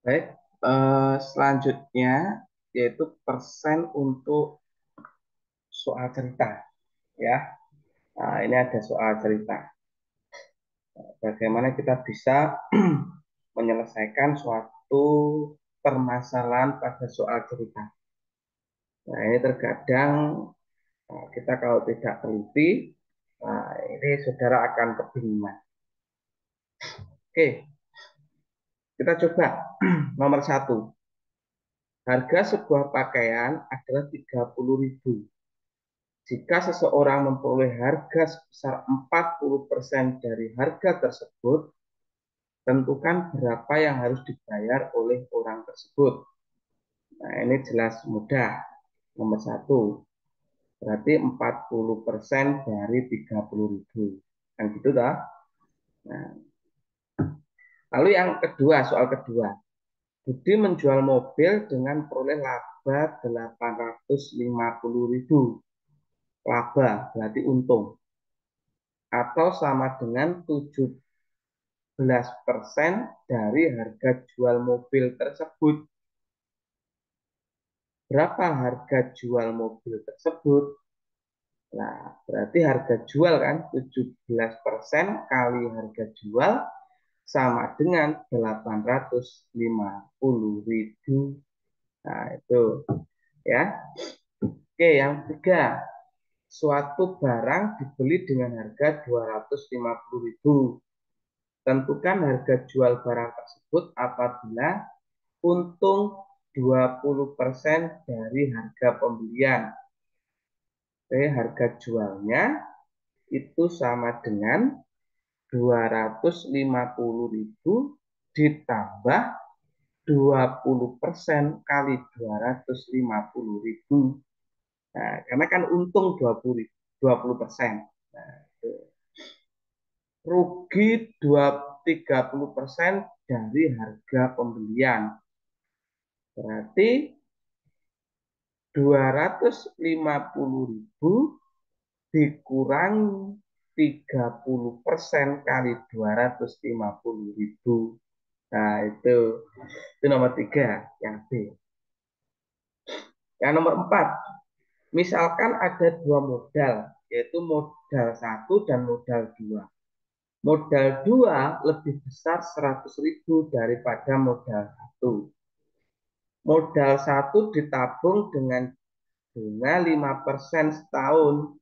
Baik, selanjutnya yaitu persen untuk soal cerita, ya. Nah, ini ada soal cerita. Bagaimana kita bisa menyelesaikan suatu permasalahan pada soal cerita. Nah, ini terkadang kita kalau tidak teliti, nah, ini saudara akan kebingungan. Oke, kita coba. Nomor satu, harga sebuah pakaian adalah 30.000. Jika seseorang memperoleh harga sebesar 40% dari harga tersebut, tentukan berapa yang harus dibayar oleh orang tersebut. Nah, ini jelas mudah. Nomor satu, berarti 40% dari 30.000. Kan gitu dah. Nah, lalu yang kedua, soal kedua. Budi menjual mobil dengan peroleh laba 850.000. Laba berarti untung. Atau sama dengan 17% dari harga jual mobil tersebut. Berapa harga jual mobil tersebut? Nah, berarti harga jual kan 17% kali harga jual sama dengan 850.000. Nah, itu ya. Oke, yang ketiga. Suatu barang dibeli dengan harga 250.000. Tentukan harga jual barang tersebut apabila untung 20% dari harga pembelian. Oke, harga jualnya itu sama dengan 250.000 ditambah 20% kali 250.000. Nah, karena kan untung 20%. Nah, rugi 30% dari harga pembelian. Berarti 250.000 dikurangi 30% kali 250.000. Nah, itu nomor tiga, yang B. Yang nomor empat, misalkan ada dua modal, yaitu modal satu dan modal dua. Modal dua lebih besar 100.000 daripada modal satu. Modal satu ditabung dengan bunga 5% setahun,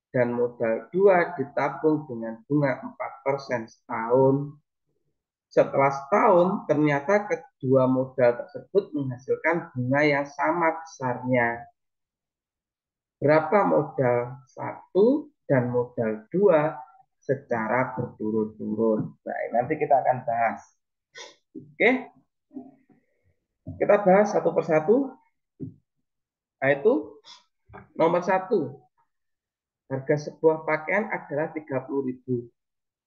dan modal dua ditabung dengan bunga 4% setahun. Setelah setahun, ternyata kedua modal tersebut menghasilkan bunga yang sama besarnya. Berapa modal satu dan modal dua secara berturut-turut? Nah, nanti kita akan bahas. Oke, kita bahas satu persatu. Nah, itu nomor satu, harga sebuah pakaian adalah 30.000.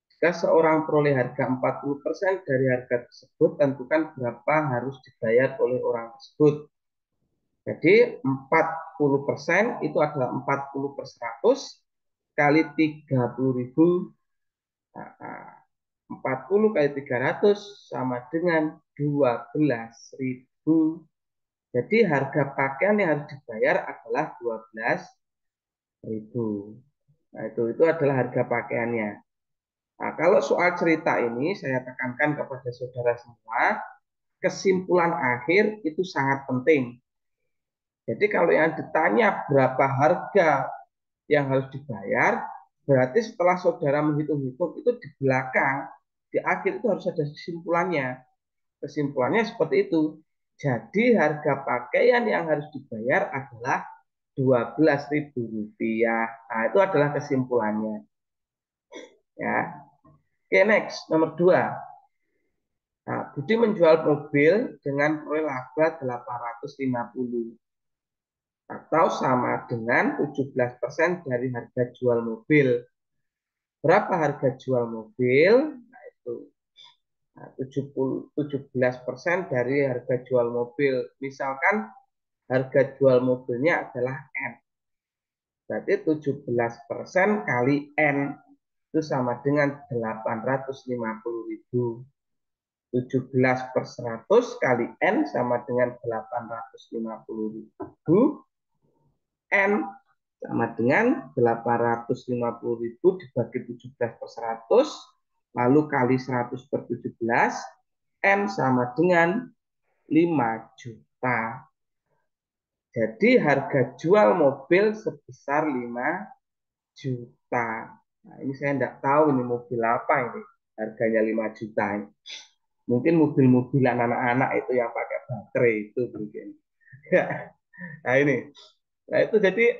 Jika seorang peroleh harga 40% dari harga tersebut, tentukan berapa harus dibayar oleh orang tersebut. Jadi 40% itu adalah 40 per 100 kali 30.000. Nah, 40 kali 300 sama dengan 12.000. Jadi harga pakaian yang harus dibayar adalah 12.000. Nah, itu adalah harga pakaiannya. Nah, kalau soal cerita ini saya tekankan kepada saudara semua, kesimpulan akhir itu sangat penting. Jadi kalau yang ditanya berapa harga yang harus dibayar, berarti setelah saudara menghitung-hitung itu di belakang, di akhir itu harus ada kesimpulannya. Kesimpulannya seperti itu. Jadi harga pakaian yang harus dibayar adalah 12.000 rupiah. Nah, itu adalah kesimpulannya. Ya. Oke, next. Nomor 2. Nah, Budi menjual mobil dengan proyek laba 850 atau sama dengan 17% dari harga jual mobil. Berapa harga jual mobil? Nah, itu 17% dari harga jual mobil. Misalkan harga jual mobilnya adalah N. Berarti 17% kali N itu sama dengan 850.000. 17/100 kali N sama dengan 850.000. N sama dengan 850.000 dibagi 17/100, lalu kali 100/17, N sama dengan 5 juta. Jadi harga jual mobil sebesar 5 juta. Nah, ini saya tidak tahu ini mobil apa ini. Harganya 5 juta ini. Mungkin mobil-mobilan anak-anak itu yang pakai baterai itu mungkin. Nah ini. Nah itu jadi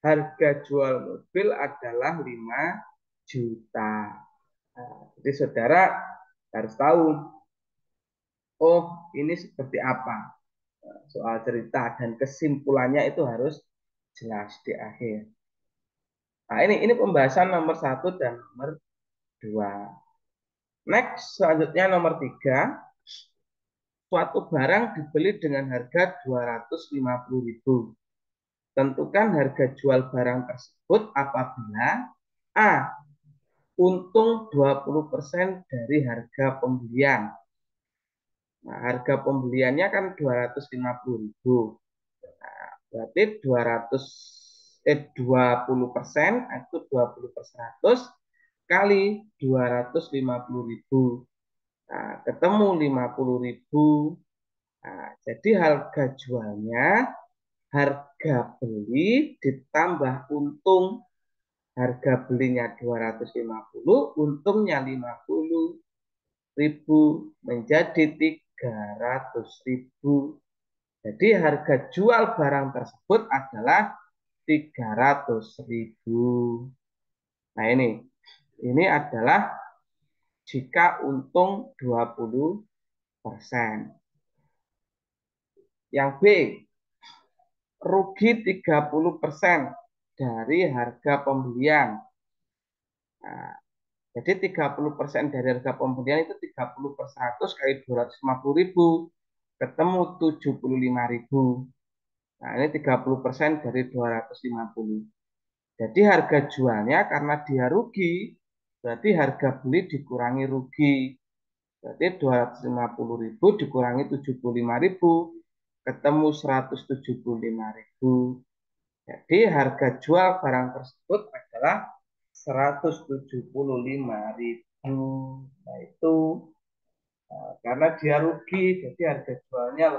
harga jual mobil adalah 5 juta. Nah, jadi saudara harus tahu, oh ini seperti apa soal cerita dan kesimpulannya itu harus jelas di akhir. Nah ini pembahasan nomor 1 dan nomor 2. Next, selanjutnya nomor 3. Suatu barang dibeli dengan harga 250.000. Tentukan harga jual barang tersebut apabila A. Untung 20% dari harga pembelian. Nah, harga pembeliannya kan 250.000. Nah, berarti 20% itu 20/100 kali 250.000. Nah, ketemu 50.000. Nah, jadi harga jualnya harga beli ditambah untung. Harga belinya 250, untungnya 50.000 menjadi 300.000. Jadi harga jual barang tersebut adalah 300.000. Nah ini adalah jika untung 20%. Yang B, rugi 30% dari harga pembelian. Nah, jadi 30% dari harga pembelian itu 30/100 kali 250.000. Ketemu 75.000. Nah, ini 30% dari 250. Jadi harga jualnya karena dia rugi, berarti harga beli dikurangi rugi. Berarti 250.000 dikurangi 75.000, ketemu 175.000. Jadi harga jual barang tersebut adalah 175.000. Nah itu karena dia rugi, jadi harga jualnya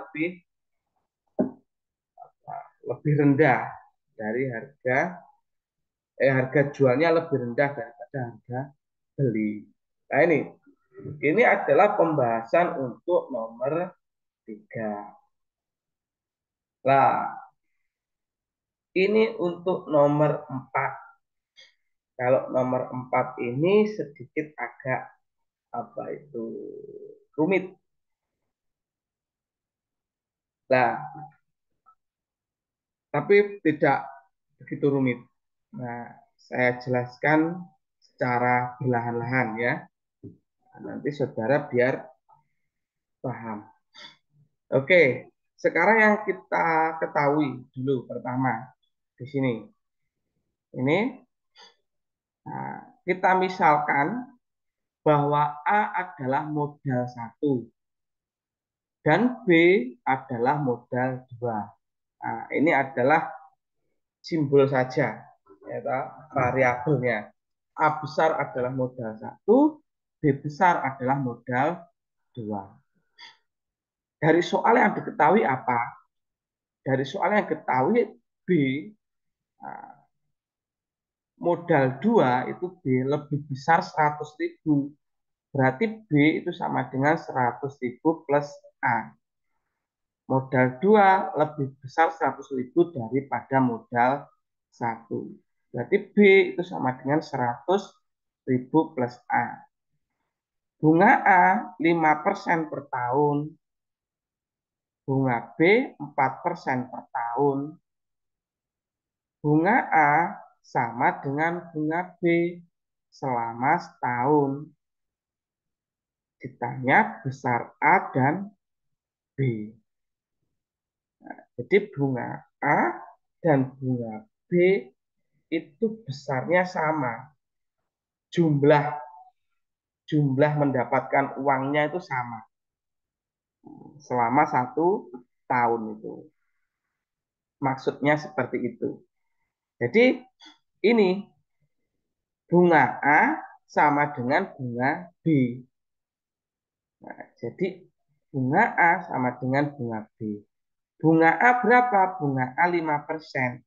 lebih rendah dari harga jualnya lebih rendah daripada harga beli. Nah ini adalah pembahasan untuk nomor 3. Nah, ini untuk nomor 4. Kalau nomor 4 ini sedikit agak apa itu rumit. Nah, tapi tidak begitu rumit. Nah, saya jelaskan secara perlahan-lahan ya. Nah, nanti saudara biar paham. Oke, sekarang yang kita ketahui dulu pertama di sini. Ini nah, kita misalkan bahwa A adalah modal 1 dan B adalah modal 2. Nah, ini adalah simbol saja ya, variabelnya. A besar adalah modal 1, B besar adalah modal 2. Dari soal yang diketahui apa? Dari soal yang diketahui B, modal 2 itu B lebih besar 100.000. Berarti B itu sama dengan 100.000 plus A. Modal 2 lebih besar 100.000 daripada modal 1. Berarti B itu sama dengan 100.000 plus A. Bunga A 5% per tahun. Bunga B 4% per tahun. Bunga A sama dengan bunga B selama setahun. Ditanya besar A dan B. Jadi bunga A dan bunga B itu besarnya sama. Jumlah jumlah mendapatkan uangnya itu sama selama 1 tahun itu. Maksudnya seperti itu. Jadi ini bunga A sama dengan bunga B. Nah, jadi bunga A sama dengan bunga B. Bunga A berapa? Bunga A 5%.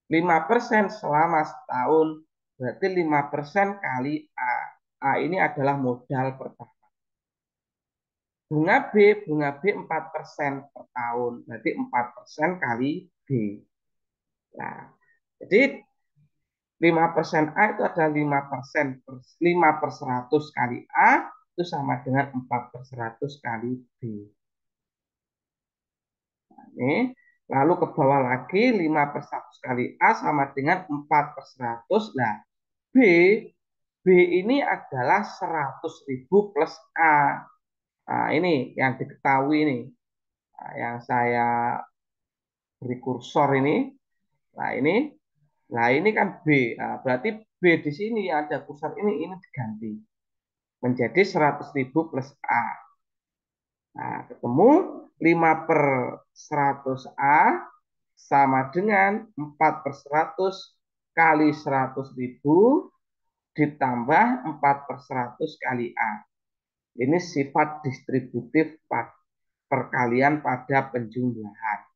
5% selama setahun berarti 5% kali A. A ini adalah modal pertama. Bunga B 4% per tahun. Berarti 4% kali B. Nah, jadi 5% A itu adalah 5%, 5/100 kali A itu sama dengan 4/100 kali B. Ini, lalu ke bawah lagi 5/100 kali A sama dengan 4/100. Nah, B, B ini adalah 100.000 plus A. Nah, ini yang diketahui ini. Nah, yang saya beri kursor ini. Nah ini kan B. Nah, berarti B di sini ada kursor ini diganti menjadi 100.000 plus A. Nah, ketemu 5/100 A sama dengan 4/100 kali 100.000 ditambah 4/100 kali A. Ini sifat distributif perkalian pada penjumlahan.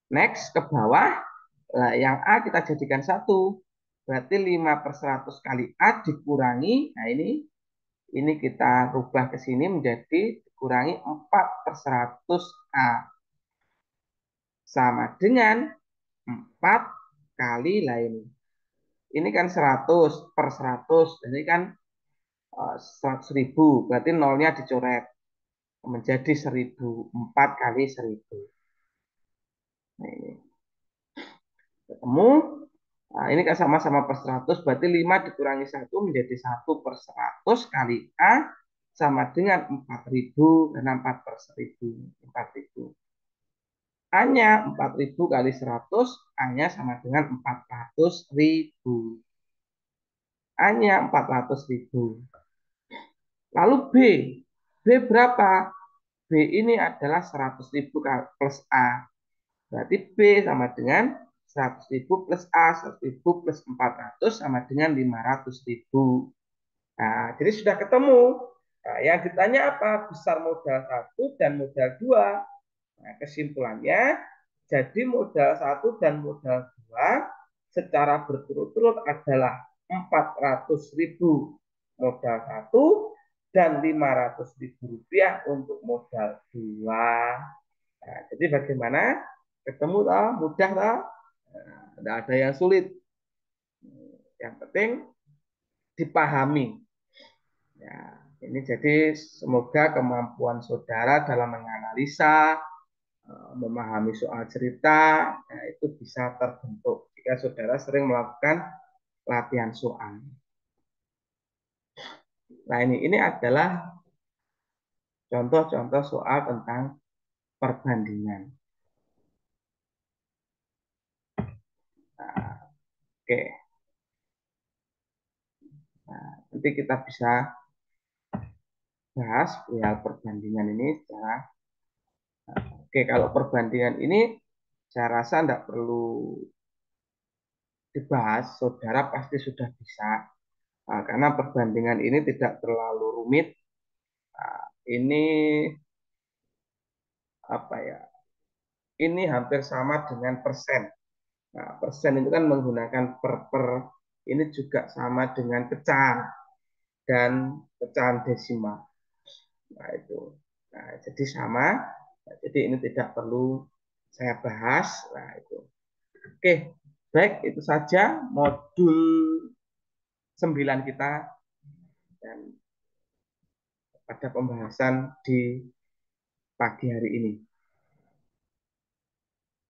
Next ke bawah, yang A kita jadikan 1. Berarti 5/100 kali A dikurangi, nah ini kita rubah ke sini menjadi dikurangi 4/100 A. Sama dengan 4 kali lain. Ini kan 100/100, jadi kan 100.000, berarti nolnya dicoret menjadi 1.000, 4 kali 1.000. Nah, ini ketemu. Nah, ini kan sama-sama per 100, berarti 5 dikurangi 1 menjadi 1/100 kali A sama dengan 4.000, karena 4 per 1.000, 4.000. A-nya 4.000 kali 100, A-nya sama dengan 400.000. A-nya 400.000. Lalu B. B berapa? B ini adalah 100.000 plus A. Berarti B sama dengan 100.000 plus A. 100.000 plus 400 sama dengan 500.000. Nah, jadi sudah ketemu. Nah, yang ditanya apa? Besar modal 1 dan modal 2. Nah, kesimpulannya, jadi modal 1 dan modal 2 secara berturut-turut adalah 400.000 modal 1 dan 500.000 rupiah untuk modal 2. Nah, jadi bagaimana? Ketemu toh, mudah toh? Nah, tidak ada yang sulit. Yang penting dipahami. Ya, ini jadi semoga kemampuan saudara dalam menganalisa, memahami soal cerita, ya, itu bisa terbentuk jika saudara sering melakukan latihan soal. Nah, ini adalah contoh-contoh soal tentang perbandingan. Nah, oke. Nah, nanti kita bisa bahas perihal perbandingan ini secara oke. Kalau perbandingan ini saya rasa tidak perlu dibahas, saudara pasti sudah bisa. Nah, karena perbandingan ini tidak terlalu rumit. Nah, ini apa ya? Ini hampir sama dengan persen. Nah, persen itu kan menggunakan per. Ini juga sama dengan pecahan dan pecahan desimal. Nah, itu. Nah, jadi sama. Nah, jadi ini tidak perlu saya bahas. Nah, itu. Oke, baik, itu saja modul 9 kita dan pada pembahasan di pagi hari ini.